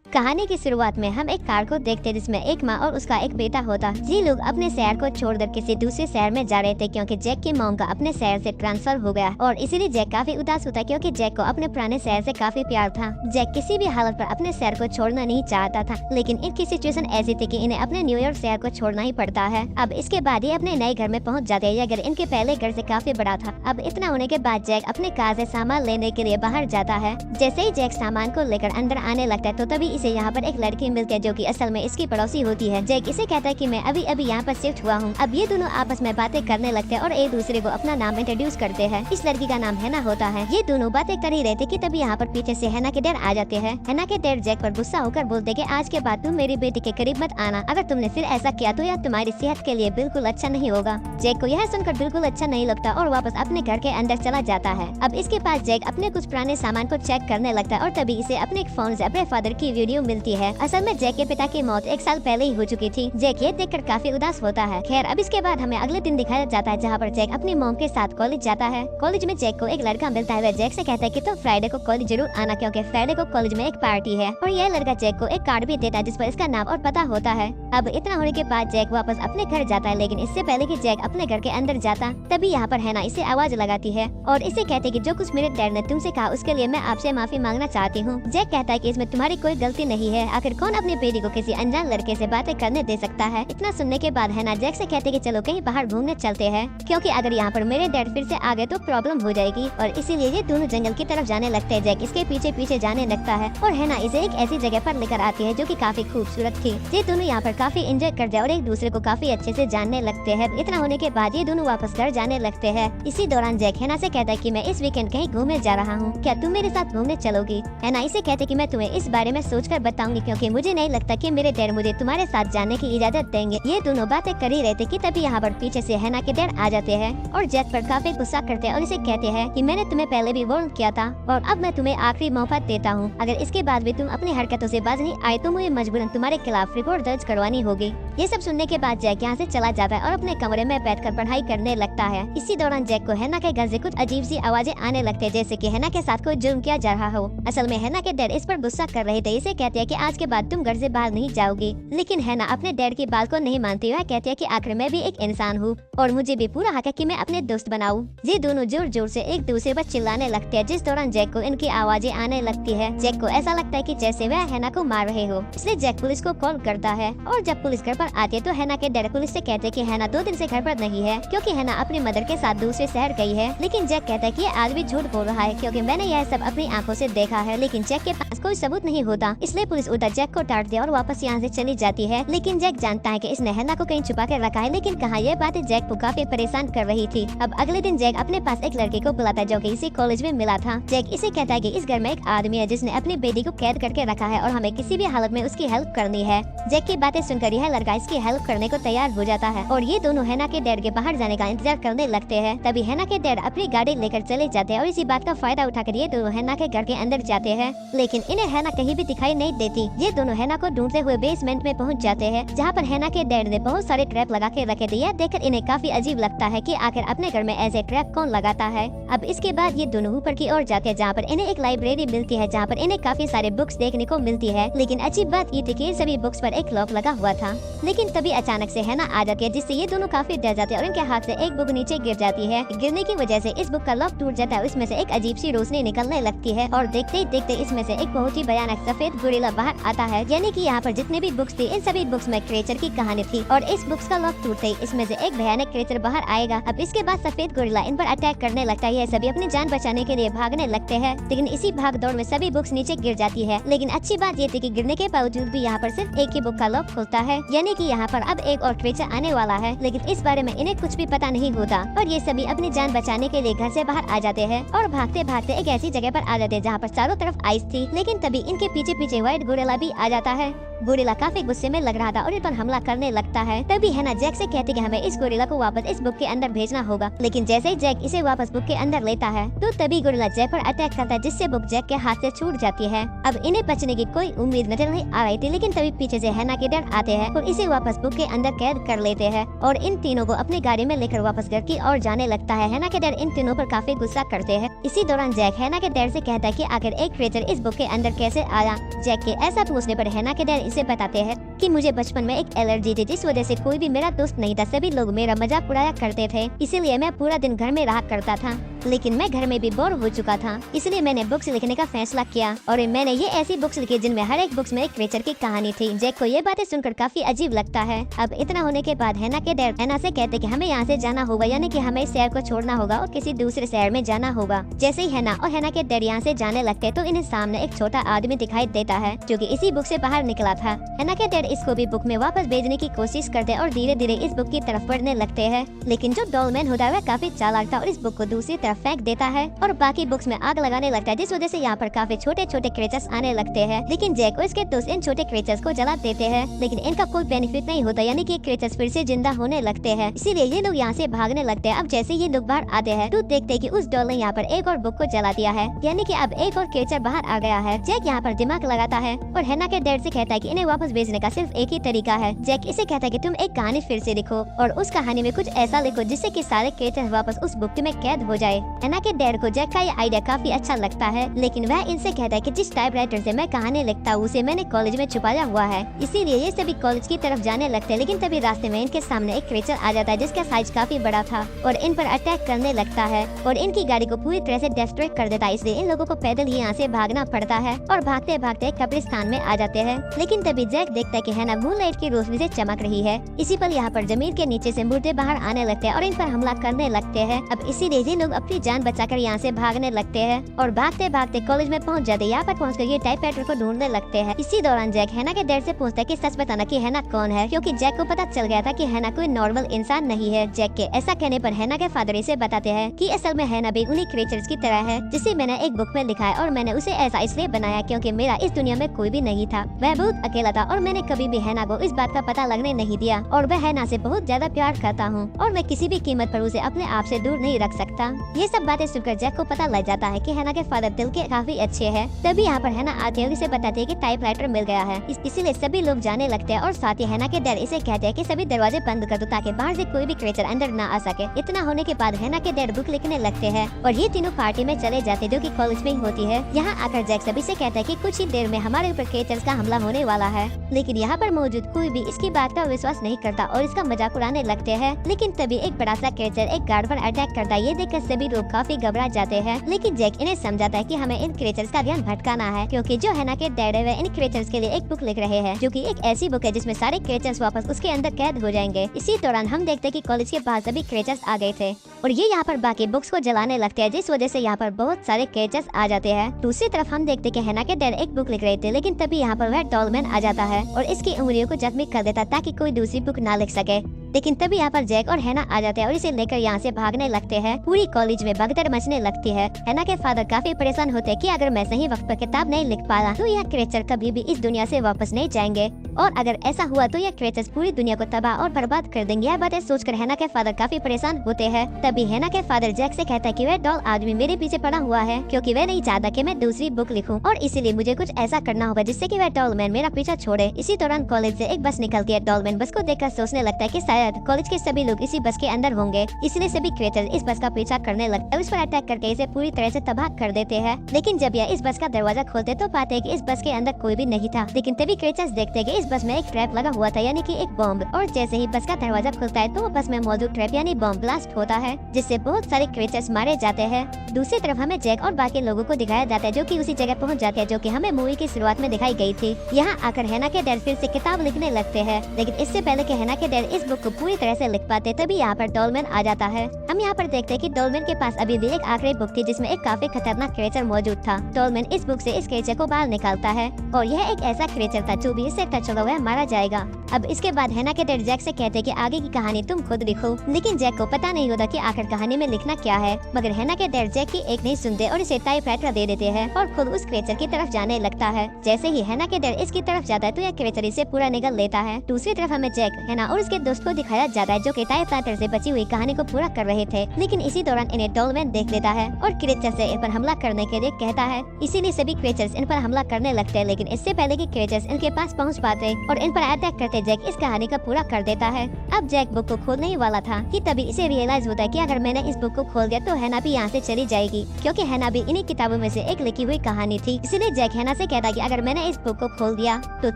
कहानी की शुरुआत में हम एक कार को देखते जिसमें एक माँ और उसका एक बेटा होता। ये लोग अपने शहर को छोड़कर किसी दूसरे शहर में जा रहे थे क्योंकि जैक की मॉम का अपने शहर से ट्रांसफर हो गया और इसीलिए जैक काफी उदास होता क्योंकि जैक को अपने पुराने शहर से काफी प्यार था। जैक किसी भी हालत पर अपने शहर को छोड़ना नहीं चाहता था, लेकिन इनकी सिचुएशन ऐसी थी कि इन्हें अपने न्यूयॉर्क शहर को छोड़ना ही पड़ता है। अब इसके बाद ये अपने नए घर में पहुँच जाते हैं। यह घर इनके पहले घर से काफी बड़ा था। अब इतना होने के बाद जैक अपने कार से सामान लेने के लिए बाहर जाता है। जैसे ही जैक सामान को लेकर अंदर आने लगता है तो तभी इसे यहाँ पर एक लड़की मिलती है जो कि असल में इसकी पड़ोसी होती है। जैक इसे कहता है कि मैं अभी अभी यहाँ पर शिफ्ट हुआ हूँ। अब ये दोनों आपस में बातें करने लगते हैं और एक दूसरे को अपना नाम इंट्रोड्यूस करते हैं। इस लड़की का नाम हैना होता है। ये दोनों बातें कर ही रहे थे कि तभी यहाँ पर पीछे से हैना के डैड आ जाते हैं। हैना के डैड जैक पर गुस्सा होकर बोलते कि आज के बाद तुम मेरी बेटी के करीब मत आना। अगर तुमने फिर ऐसा किया तो यह तुम्हारी सेहत के लिए बिल्कुल अच्छा नहीं होगा। जैक को यह सुनकर बिल्कुल अच्छा नहीं लगता और वापस अपने घर के अंदर चला जाता है। अब इसके पास जैक अपने कुछ पुराने सामान को चेक करने लगता है और तभी इसे अपने फोन से अपने फादर की वीडियो मिलती है। असल में जैक के पिता की मौत 1 साल पहले ही हो चुकी थी। जैक ये देखकर काफी उदास होता है। खैर अब इसके बाद हमें अगले दिन दिखाया जाता है जहाँ पर जैक अपनी मॉम के साथ कॉलेज जाता है। कॉलेज में जैक को एक लड़का मिलता है। वह जैक से कहता है कि तुम फ्राइडे को कॉलेज जरूर आना क्योंकि फ्राइडे को कॉलेज में एक पार्टी है। और यह लड़का जैक को एक कार्ड भी देता है जिस पर इसका नाम और पता होता है। अब इतना होने के बाद जैक वापस अपने घर जाता है, लेकिन इससे पहले कि जैक अपने घर के अंदर जाता तभी यहाँ पर हैना इसे आवाज लगाती है और इसे कहते कि जो कुछ मेरे डैड ने तुमसे कहा उसके लिए मैं आपसे माफी मांगना चाहती हूँ। जैक कहता है कि इसमें तुम्हारी कोई गलती नहीं है। आखिर कौन अपनी बेटी को किसी अनजान लड़के से बातें करने दे सकता है। इतना सुनने के बाद हैना जैक से कहते कि चलो कहीं बाहर घूमने चलते हैं क्योंकि अगर यहाँ पर मेरे डैड फिर से आ गए तो प्रॉब्लम हो जाएगी। और इसीलिए ये दोनों जंगल की तरफ जाने लगते हैं। जैक इसके पीछे पीछे जाने लगता है और हैना इसे एक ऐसी जगह पर लेकर आती है जो कि काफी खूबसूरत थी। ये दोनों यहाँ पर काफी एंजॉय करते हैं और एक दूसरे को काफी अच्छे से जानने लगते हैं। इतना होने के बाद ये दोनों वापस घर जाने लगते हैं। इसी दौरान जैक हैना से कहता है कि मैं इस वीकेंड कहीं घूमने जा रहा हूँ, क्या तुम मेरे साथ घूमने चलोगी। हैना इसे कहते कि मैं तुम्हें इस बारे में सोचकर बताऊंगी क्योंकि मुझे नहीं लगता कि मेरे डैड मुझे तुम्हारे साथ जाने की इजाजत देंगे। ये दोनों बातें कर ही रहे थे कि तभी यहाँ पर पीछे से हैना के डैड आ जाते हैं और जैक पर काफी गुस्सा करते हैं और इसे कहते हैं कि मैंने तुम्हें पहले भी वार्न किया था और अब मैं तुम्हें आखिरी मौका देता हूँ। अगर इसके बाद भी तुम अपनी हरकतों से बाज नहीं आए तो मुझे मजबूरन तुम्हारे खिलाफ रिपोर्ट दर्ज करवानी होगी। ये सब सुनने के बाद जैक यहाँ से चला जाता है और अपने कमरे में बैठकर पढ़ाई करने लगता है। इसी दौरान जैक को हैना के घर से कुछ अजीब सी आवाजें आने लगते हैं जैसे कि हैना के साथ कोई जुर्म किया जा रहा हो। असल में हैना के डैड इस पर गुस्सा कर रहे थे। इसे कहते हैं कि आज के बाद तुम घर से बाहर नहीं जाओगी, लेकिन हैना अपने डैड की बात को नहीं मानती। वह कहती है कि आखिर मैं भी एक इंसान हूँ और मुझे भी पूरा हक है कि मैं अपने दोस्त बनाऊं। ये दोनों जोर जोर से एक दूसरे पर चिल्लाने लगते हैं जिस दौरान जैक को इनकी आवाजें आने लगती है। जैक को ऐसा लगता है कि जैसे वह हैना को मार रहे हो, इसलिए जैक पुलिस को कॉल करता है और जब पुलिस घर पर आती है तो हैना के डैड पुलिस से कहते हैं कि हैना 2 दिन से घर पर नहीं है क्योंकि हैना अपनी मदर के साथ दूसरे शहर गई है। लेकिन जैक कहता है कि ये आदमी झूठ बोल रहा है क्योंकि मैंने यह सब अपनी आंखों से देखा है। लेकिन जैक के पास कोई सबूत नहीं होता, इसलिए पुलिस उधर जैक को डांट दिया और वापस यहाँ से चली जाती है। लेकिन जैक जानता है कि इसने हैना को कहीं छुपा कर रखा है, लेकिन कहाँ यह बातें जैक को काफी परेशान कर रही थी। अब अगले दिन जैक अपने पास एक लड़के को बुलाता है जो कि इसी कॉलेज में मिला था। जैक इसे कहता है कि इस घर में एक आदमी है जिसने अपनी बेटी को कैद करके रखा है और हमें किसी भी हालत में उसकी हेल्प करनी है। जैक की बातें सुनकर यह लड़का इसकी हेल्प करने को तैयार हो जाता है और ये दोनों हैना के डैड के बाहर जाने का इंतजार करने लगते हैं। तभी हैना के डैड अपनी गाड़ी लेकर चले जाते हैं और इसी बात का फायदा उठाकर ये दोनों हैना के घर के अंदर जाते हैं, लेकिन इन्हें हैना कहीं भी दिखाई नहीं देती। ये दोनों हैना को ढूंढते हुए बेसमेंट में पहुंच जाते हैं जहाँ पर हैना के डैड ने बहुत सारे ट्रैप लगा के रखे थे। यह देखकर इन्हें काफी अजीब लगता है कि आखिर अपने घर में ऐसे ट्रैप कौन लगाता है। अब इसके बाद ये दोनों ऊपर की ओर जाते हैं जहाँ पर इन्हें एक लाइब्रेरी मिलती है जहाँ पर इन्हें काफी सारे बुक्स देखने को मिलती है। लेकिन अच्छी बात ये थी कि सभी बुक्स पर एक लॉक लगा हुआ था। लेकिन तभी अचानक से हैना आ जाती है जिससे ये दोनों काफी डर जाते हैं और इनके हाथ से एक बुक नीचे गिर जाती है। गिरने की वजह से इस बुक का लॉक टूट जाता है और इसमें से एक अजीब सी रोशनी निकलने लगती है और देखते ही देखते इसमें से एक बहुत ही भयानक सफेद गोरिल्ला बाहर आता है। यानी कि यहाँ पर जितने भी बुक्स थी इन सभी बुक्स में क्रिएचर की कहानी थी और इस बुक्स का लॉक टूटते ही इसमें से एक भयानक क्रिएचर बाहर आएगा। अब इसके बाद सफेद गोरिल्ला इन पर अटैक करने लगता है। सभी अपनी जान बचाने के लिए भागने लगते हैं, लेकिन इसी भाग दौड़ में सभी बुक्स नीचे गिर जाती है। लेकिन अच्छी बात ये थी कि गिरने के बावजूद भी यहाँ पर सिर्फ एक ही बुक का लॉक खुलता है, यानी कि यहाँ पर अब एक और क्रिएचर आने वाला है। लेकिन इस बारे में इन्हें कुछ भी पता नहीं होता और ये सभी अपनी जान बचाने के लिए घर से बाहर आ जाते हैं और भागते भागते एक ऐसी जगह पर आ जाते हैं जहाँ पर चारों तरफ आइस थी। लेकिन तभी इनके पीछे पीछे व्हाइट गोरिल्ला भी आ जाता है। गोरिल्ला काफी गुस्से में लग रहा था और इन पर हमला करने लगता है। तभी हैना जैक से कहती कि हमें इस गोरिल्ला को वापस इस बुक के अंदर भेजना होगा। लेकिन जैसे ही जैक इसे वापस बुक के अंदर लेता है तो तभी गोरिल्ला जैक पर अटैक करता है, जिससे बुक जैक के हाथ से छूट जाती है। अब इन्हें बचने की कोई उम्मीद नजर नहीं आ रही थी, लेकिन तभी पीछे से हैना के डैड आते हैं और इसे वापस बुक के अंदर कैद कर लेते हैं और इन तीनों को अपनी गाड़ी में लेकर वापस घर की ओर जाने लगता है। हैना के डैड इन तीनों पर काफी गुस्सा करते हैं। इसी दौरान जैक हैना के डैड से कहता है कि आखिर एक क्रिएचर इस बुक के अंदर कैसे आया। जैक के ऐसा पूछने पर हैना के डैड इसे बताते हैं कि मुझे बचपन में एक एलर्जी थी, जिस वजह से कोई भी मेरा दोस्त नहीं था। सभी लोग मेरा मजाक उड़ाया करते थे, इसीलिए मैं पूरा दिन घर में रहा करता था। लेकिन मैं घर में भी बोर हो चुका था, इसलिए मैंने बुक्स लिखने का फैसला किया और मैंने ये ऐसी बुक्स लिखी जिनमें हर एक बुक्स में एक क्रिएचर की कहानी थी। जैक को ये बातें सुनकर काफी अजीब लगता है। अब इतना होने के बाद हैना के डैड हैना से कहते कि हमें यहाँ से जाना होगा, यानी कि हमें इस शहर को छोड़ना होगा और किसी दूसरे शहर में जाना होगा। जैसे ही हैना और हैना के डैड यहाँ से जाने लगते तो इन्हें सामने एक छोटा आदमी दिखाई देता है जो कि इसी बुक से बाहर निकला था। हैना के डैड इसको भी बुक में वापस भेजने की कोशिश करते और धीरे धीरे इस बुक की तरफ बढ़ने लगते हैं। लेकिन जो डॉलमैन होता है वह काफी चालाक था और इस बुक को दूसरी तरफ फेंक देता है और बाकी बुक्स में आग लगाने लगता है, जिस वजह से यहाँ पर काफी छोटे छोटे क्रिएचर्स आने लगते हैं। लेकिन जैक और इसके दोस्त इन छोटे क्रिएचर्स को जला देते हैं, लेकिन इनका कोई बेनिफिट नहीं होता, यानी कि क्रिएचर्स फिर से जिंदा होने लगते हैं। इसीलिए ये लोग यहाँ से भागने लगते हैं। अब जैसे ये लोग बाहर आते हैं तो देखते हैं कि उस डॉल ने यहाँ पर एक और बुक को जला दिया है, यानी कि अब एक और क्रिएचर बाहर आ गया है। जैक यहाँ पर दिमाग लगाता है और हैना के डैड से कहता है कि इन्हें वापस भेजने का सिर्फ एक ही तरीका है। जैक इसे कहता है कि तुम एक कहानी फिर से लिखो और उस कहानी में कुछ ऐसा लिखो जिससे कि सारे क्रिएचर वापस उस बुक में कैद हो जाए। हैना के डैड को जैक का ये आइडिया काफी अच्छा लगता है, लेकिन वह इनसे कहता है कि जिस टाइपराइटर से मैं कहानी लिखता हूँ उसे मैंने कॉलेज में छुपाया हुआ है। इसीलिए ये सभी कॉलेज की तरफ जाने लगते हैं। लेकिन तभी रास्ते में इनके सामने एक क्रिएचर आ जाता है जिसका साइज काफी बड़ा था और इन पर अटैक करने लगता है और इनकी गाड़ी को पूरी तरह से डिस्ट्रॉय कर देता है। इसलिए इन लोगों को पैदल ही यहाँ से भागना पड़ता है और भागते भागते कब्रिस्तान में आ जाते हैं। लेकिन तभी जैक देखता है कि हैना मूनलाइट की रोशनी से चमक रही है। इसी पल यहाँ पर जमीन के नीचे से मुर्दे बाहर आने लगते हैं और इन पर हमला करने लगते हैं। अब इसीलिए ये लोग अपनी जान बचाकर यहाँ से भागने लगते हैं और भागते भागते कॉलेज में पहुँच जाते हैं। यहाँ पर पहुँचकर ये टाइपराइटर को ढूंढने लगते हैं। इसी दौरान जैक हैना के डैड से पूछता है कि सच बताना कि हैना कौन है, क्योंकि जैक को पता चल गया था कि हैना कोई नॉर्मल इंसान नहीं है। जैक के ऐसा कहने पर हैना के फादर इसे बताते हैं कि असल में हैना भी उन्हीं क्रिएचर्स की तरह है जिसे मैंने एक बुक में लिखा है और मैंने उसे ऐसा इसलिए बनाया क्योंकि मेरा इस दुनिया में कोई भी नहीं था। वह बहुत अकेला था और मैंने कभी भी हैना को इस बात का पता लगने नहीं दिया और वह हैना से बहुत ज्यादा प्यार करता हूँ और मैं किसी भी कीमत पर उसे अपने आप से दूर नहीं रख सकता। ये सब बातें सुनकर जैक को पता लग जाता है कि हैना के फादर दिल के काफी अच्छे हैं। तभी यहाँ पर हैना आते हैं और इसे बताते हैं कि टाइपराइटर मिल गया है। इसीलिए सभी लोग जाने लगते हैं और साथ ही हैना के डैड इसे कहते हैं कि सभी दरवाजे बंद कर दो ताकि बाहर से कोई भी क्रिएचर अंदर न आ सके। इतना होने के बाद हैना के डैड बुक लिखने लगते हैं और ये तीनों पार्टी में चले जाते जो कि कॉलेज में ही होती है। यहाँ आकर जैक सभी से कहता है कि कुछ ही देर में हमारे ऊपर क्रिएचर्स का हमला होने वाला है, लेकिन यहाँ पर मौजूद कोई भी इसकी बात का विश्वास नहीं करता और इसका मजाक उड़ाने लगते हैं। लेकिन तभी एक बड़ा सा क्रिएचर एक गार्ड पर अटैक करता है। ये देखकर सभी लोग काफी घबरा जाते हैं, लेकिन जैक इन्हें समझाता है कि हमें इन क्रिएचर्स का ध्यान भटकाना है क्योंकि जो हैना के डैड है वह इन क्रिएचर्स के लिए एक बुक लिख रहे हैं जो कि एक ऐसी बुक है जिसमें सारे क्रिएचर्स वापस उसके अंदर कैद हो जाएंगे। इसी दौरान हम देखते हैं कि कॉलेज के पास सभी क्रिएचर्स आ गए थे और ये यहाँ पर बाकी बुक्स को जलाने लगते हैं, जिस वजह से यहाँ पर बहुत सारे क्रिएचर्स आ जाते हैं। दूसरी तरफ हम देखते हैं कि हैना के डैड एक बुक लिख रहे थे, लेकिन तभी यहाँ पर वह डॉलमैन आ जाता है और इसकी उंगलियों को जख्मी कर देता ताकि कोई दूसरी बुक ना लिख सके। लेकिन तभी यहाँ पर जैक और हैना आ जाते हैं और इसे लेकर यहाँ से भागने लगते हैं। पूरी कॉलेज में भगदड़ मचने लगती है। हैना के फादर काफी परेशान होते हैं कि अगर मैं सही वक्त पर किताब नहीं लिख पाया तो यह क्रिएचर कभी भी इस दुनिया से वापस नहीं जाएंगे और अगर ऐसा हुआ तो यह क्रिएचर्स पूरी दुनिया को तबाह और बर्बाद कर देंगे। यह बातें सोचकर हैना के फादर काफी परेशान होते हैं। तभी हैना के फादर जैक से कहता है कि वह डॉल आदमी मेरे पीछे पड़ा हुआ है क्योंकि वह नहीं चाहता कि मैं दूसरी बुक लिखूं और इसीलिए मुझे कुछ ऐसा करना होगा जिससे कि वह डॉलमैन मेरा पीछा छोड़े। इसी दौरान कॉलेज से एक बस निकलती है। डॉलमैन बस को देखकर सोचने लगता है कि शायद कॉलेज के सभी लोग इसी बस के अंदर होंगे, इसलिए सभी क्रिएचर इस बस का पीछा करने लगते हैं। उस पर अटैक करके इसे पूरी तरह से तबाह कर देते हैं। लेकिन जब यह इस बस का दरवाजा खोलते तो पाते हैं कि इस बस के अंदर कोई भी नहीं था। लेकिन तभी क्रिएचर्स देखते हैं कि इस बस में एक ट्रैप लगा हुआ था, यानी कि एक बॉम्ब, और जैसे ही बस का दरवाजा खुलता है तो बस में मौजूद ट्रैप यानी बॉम्ब ब्लास्ट होता है, जिससे बहुत सारे क्रिएचर्स मारे जाते हैं। दूसरी तरफ हमें जैक और बाकी लोगों को दिखाया जाता है जो कि उसी जगह पहुंच जाते हैं जो कि हमें मूवी की शुरुआत में दिखाई गई थी। यहाँ आकर हैना के डैड फिर से किताब लिखने लगते हैं, लेकिन इससे पहले कि हैना के डैड इस बुक को पूरी तरह से लिख पाते तभी यहाँ पर डॉलमैन आ जाता है। हम यहाँ पर देखते हैं कि डॉलमैन के पास अभी भी एक आखिरी बुक थी जिसमें एक काफी खतरनाक क्रिएचर मौजूद था। डॉलमैन इस बुक से इस क्रिएचर को बाहर निकालता है और यह एक ऐसा क्रिएचर था जो भी इससे टच होगा वह मारा जाएगा। अब इसके बाद हैना के डैड जैक से कहते कि आगे की कहानी तुम खुद लिखो, लेकिन जैक को पता नहीं होता कि आखिर कहानी में लिखना क्या है। मगर हैना के डैड जैक की एक नहीं सुनते और इसे टाइपराइटर दे देते हैं और खुद उस क्रिएचर की तरफ जाने लगता है। जैसे ही हैना के डैड इसकी तरफ जाता है तो यह क्रिएचर इसे पूरा निगल लेता है। दूसरी तरफ हमें जैक, हैना और उसके दोस्त को दिखाया जाता है जो कि टाइपराइटर से बची हुई कहानी को पूरा कर रहे थे, लेकिन इसी दौरान इन्हें डॉलमैन देख लेता है और क्रिएचर से इन पर हमला करने के लिए कहता है। इसीलिए सभी क्रिएचर्स इन पर हमला करने लगते हैं, लेकिन इससे पहले कि क्रिएचर्स इनके पास पहुंच पाते और इन पर अटैक करते जैक इस कहानी का पूरा कर देता है। अब जैक बुक को खोलने ही वाला था कि तभी इसे रियलाइज होता है कि अगर मैंने इस बुक को खोल दिया तो हैना भी यहाँ से चली जाएगी, क्योंकि हैना भी इन्हीं किताबों में से एक लिखी हुई कहानी थी। इसलिए जैक हैना से कहता है कि अगर मैंने इस बुक को खोल दिया तो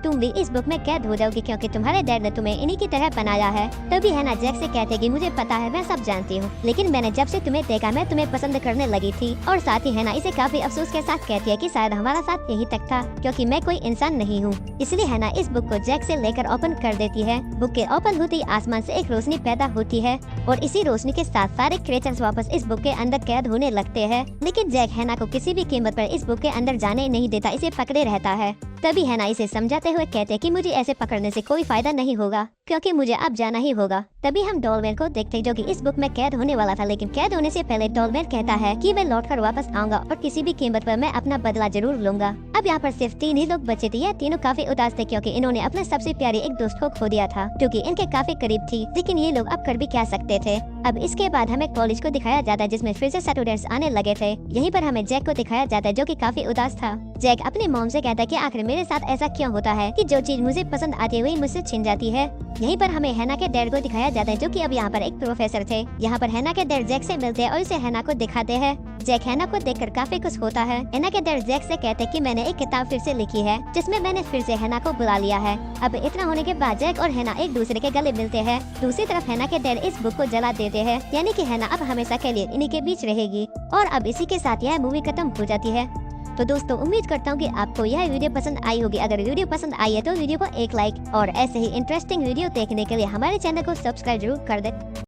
तुम भी इस बुक में कैद हो जाओगी, क्योंकि तुम्हारे डैड ने तुम्हें इन्हीं की तरह बनाया है। तभी हैना जैक से कहते कि मुझे पता है, मैं सब जानती हूँ, लेकिन मैंने जब से तुम्हें देखा मैं तुम्हें पसंद करने लगी थी। और साथ ही हैना इसे काफी अफसोस के साथ कहती है कि शायद हमारा साथ यही तक था, क्योंकि मैं कोई इंसान नहीं हूँ। इसलिए हैना इस बुक को जैक से लेकर ओपन कर देती है। बुक के ओपन होते ही आसमान से एक रोशनी पैदा होती है और इसी रोशनी के साथ सारे क्रिएचर्स वापस इस बुक के अंदर कैद होने लगते हैं। लेकिन जैक हैना को किसी भी कीमत पर इस बुक के अंदर जाने नहीं देता, इसे पकड़े रहता है। तभी हैना इसे समझाते हुए कहते हैं कि मुझे ऐसे पकड़ने से कोई फायदा नहीं होगा, क्योंकि मुझे अब जाना ही होगा। तभी हम डॉलमैन को देखते हैं जो कि इस बुक में कैद होने वाला था, लेकिन कैद होने से पहले डॉलमैन कहता है कि मैं लौटकर वापस आऊंगा और किसी भी कीमत पर मैं अपना बदला जरूर लूंगा। अब यहाँ पर सिर्फ 3 ही लोग बचे थे। यह तीनों काफी उदास थे क्योंकि इन्होंने अपने सबसे प्यारे एक दोस्त को खो दिया था जो कि इनके काफी करीब थी, लेकिन ये लोग अब कर भी क्या सकते थे। अब इसके बाद हमें कॉलेज को दिखाया जाता है जिसमें फिर से स्टूडेंट्स आने लगे थे। यहीं पर हमें जैक को दिखाया जाता है जो कि काफी उदास था। जैक अपनी मॉम से कहता है कि आखिर मेरे साथ ऐसा क्यों होता है कि जो चीज मुझे पसंद आती है वही मुझसे छिन जाती है। यहीं पर हमें हैना के डैड को दिखाया जाता है जो कि अब यहाँ पर एक प्रोफेसर थे। यहाँ पर हैना के डैड जैक से मिलते हैं और इसे हैना को दिखाते हैं। जैक हैना को देखकर काफी खुश होता है। हैना के डैड जैक से कहते हैं कि मैंने एक किताब फिर से लिखी है जिसमें मैंने फिर से हैना को बुला लिया है। अब इतना होने के बाद जैक और हैना एक दूसरे के गले मिलते हैं। दूसरी तरफ हैना के डैड इस बुक को जला देते हैं, यानी कि हैना अब हमेशा के लिए इन्हीं के बीच रहेगी। और अब इसी के साथ यह मूवी खत्म हो जाती है। तो दोस्तों उम्मीद करता हूँ कि आपको यह वीडियो पसंद आई होगी। अगर वीडियो पसंद आई है तो वीडियो को एक लाइक और ऐसे ही इंटरेस्टिंग वीडियो देखने के लिए हमारे चैनल को सब्सक्राइब जरूर कर दे।